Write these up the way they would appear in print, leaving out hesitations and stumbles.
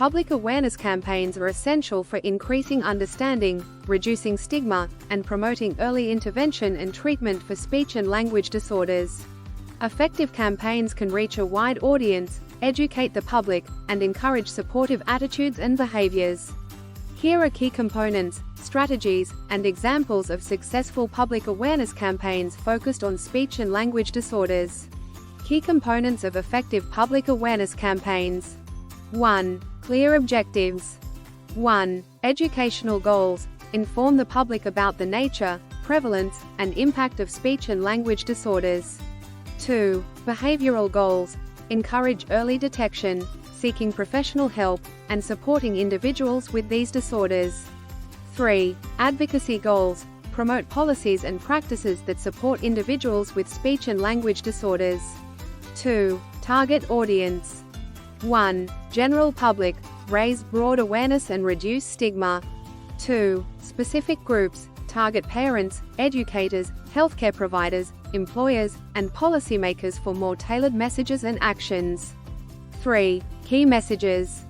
Public awareness campaigns are essential for increasing understanding, reducing stigma, and promoting early intervention and treatment for speech and language disorders. Effective campaigns can reach a wide audience, educate the public, and encourage supportive attitudes and behaviors. Here are key components, strategies, and examples of successful public awareness campaigns focused on speech and language disorders. Key components of effective public awareness campaigns. 1. Clear objectives. 1. Educational goals. Inform the public about the nature, prevalence, and impact of speech and language disorders. 2. Behavioral goals. Encourage early detection, seeking professional help, and supporting individuals with these disorders. 3. Advocacy goals. Promote policies and practices that support individuals with speech and language disorders. 2. Target audience. 1. General public. Raise broad awareness and reduce stigma. 2. Specific groups. Target parents, educators, healthcare providers, employers, and policymakers for more tailored messages and actions. 3. Key messages.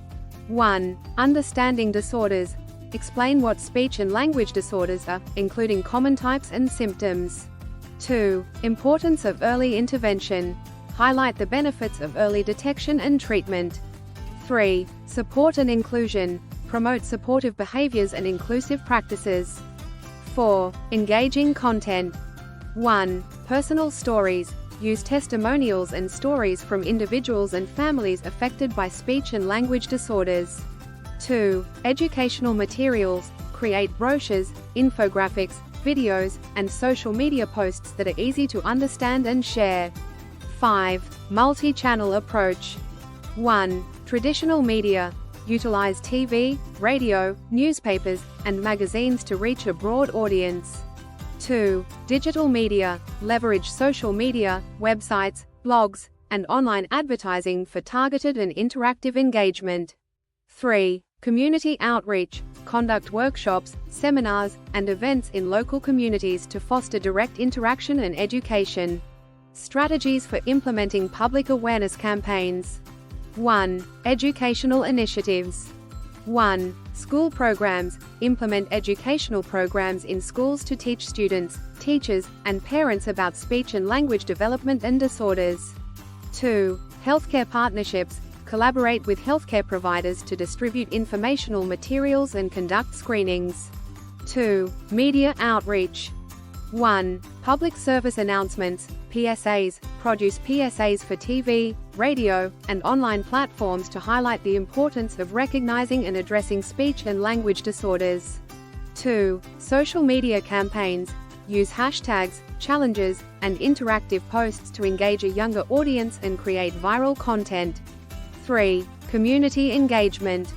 1. Understanding disorders. Explain what speech and language disorders are, including common types and symptoms. 2. Importance of early intervention. Highlight the benefits of early detection and treatment. 3. Support and inclusion. Promote supportive behaviors and inclusive practices. 4. Engaging content. 1. Personal stories. Use testimonials and stories from individuals and families affected by speech and language disorders. 2. Educational materials. Create brochures, infographics, videos, and social media posts that are easy to understand and share. 5. Multi-channel approach. 1. Traditional media. Utilize TV, radio, newspapers, and magazines to reach a broad audience. 2. Digital media. Leverage social media, websites, blogs, and online advertising for targeted and interactive engagement. 3. Community outreach. Conduct workshops, seminars, and events in local communities to foster direct interaction and education. Strategies for implementing public awareness campaigns. 1. Educational initiatives. 1. School programs. Implement educational programs in schools to teach students, teachers, and parents about speech and language development and disorders. 2. Healthcare partnerships. Collaborate with healthcare providers to distribute informational materials and conduct screenings. 2. Media outreach. 1. Public service announcements, PSAs. Produce PSAs for TV, radio, and online platforms to highlight the importance of recognizing and addressing speech and language disorders. 2. Social media campaigns. Use hashtags, challenges, and interactive posts to engage a younger audience and create viral content. 3. Community engagement.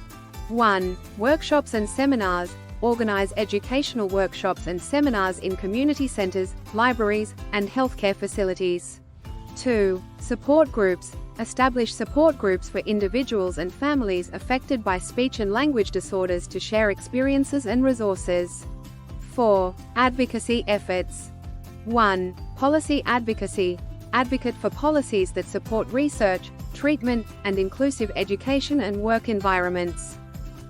1. Workshops and seminars. Organize educational workshops and seminars in community centers, libraries, and healthcare facilities. 2. Support groups. Establish support groups for individuals and families affected by speech and language disorders to share experiences and resources. 4. Advocacy efforts. 1. Policy advocacy. Advocate for policies that support research, treatment, and inclusive education and work environments.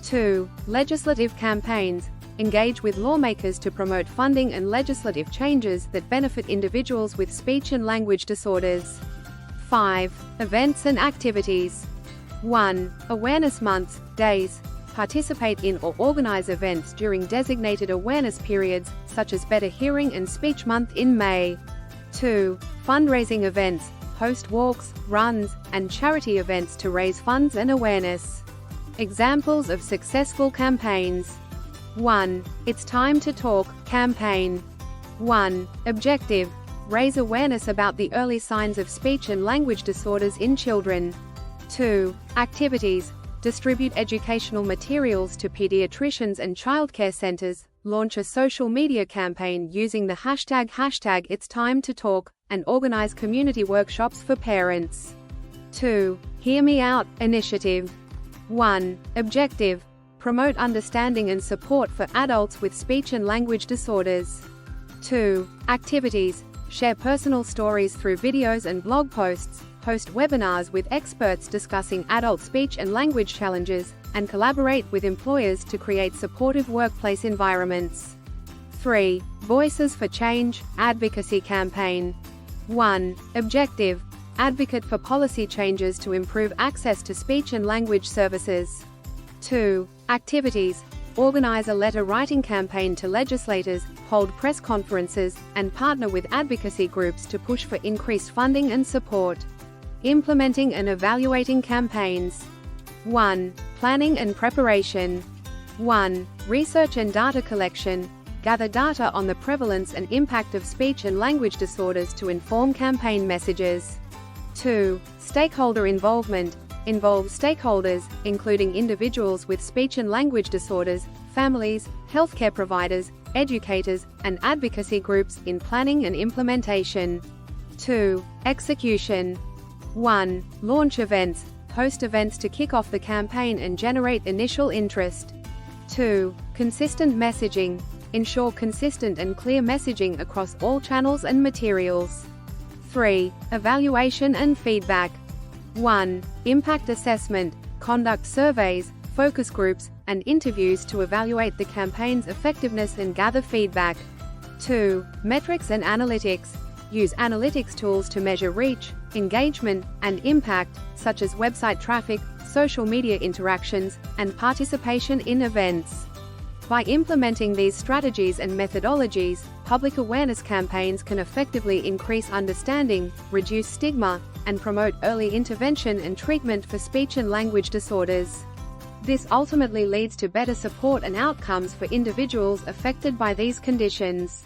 2. Legislative campaigns. Engage with lawmakers to promote funding and legislative changes that benefit individuals with speech and language disorders. 5. Events and activities. 1. Awareness months, days. Participate in or organize events during designated awareness periods, such as Better Hearing and Speech Month in May. 2. Fundraising events. Host walks, runs, and charity events to raise funds and awareness. Examples of successful campaigns. 1. It's Time to Talk campaign. 1. Objective. Raise awareness about the early signs of speech and language disorders in children. 2. Activities. Distribute educational materials to pediatricians and childcare centers. Launch a social media campaign using the hashtag It's Time to Talk, and organize community workshops for parents. 2. Hear Me Out initiative. 1. Objective. Promote understanding and support for adults with speech and language disorders. 2. Activities. share personal stories through videos and blog posts, host webinars with experts discussing adult speech and language challenges, and collaborate with employers to create supportive workplace environments. 3. Voices for Change Advocacy Campaign. 1. Objective: advocate for policy changes to improve access to speech and language services. 2. Activities: organize a letter-writing campaign to legislators, hold press conferences, and partner with advocacy groups to push for increased funding and support. Implementing and evaluating campaigns. 1. Planning and preparation. 1. Research and data collection. Gather data on the prevalence and impact of speech and language disorders to inform campaign messages. 2. Stakeholder involvement. Involve stakeholders, including individuals with speech and language disorders, families, healthcare providers, educators, and advocacy groups in planning and implementation. 2. Execution. 1. Launch events. Host events to kick off the campaign and generate initial interest. 2. Consistent messaging. Ensure consistent and clear messaging across all channels and materials. 3. Evaluation and feedback. 1. Impact assessment. Conduct surveys, focus groups, and interviews to evaluate the campaign's effectiveness and gather feedback. 2. Metrics and analytics. Use analytics tools to measure reach, engagement, and impact, such as website traffic, social media interactions, and participation in events. By implementing these strategies and methodologies, public awareness campaigns can effectively increase understanding, reduce stigma, and promote early intervention and treatment for speech and language disorders. This ultimately leads to better support and outcomes for individuals affected by these conditions.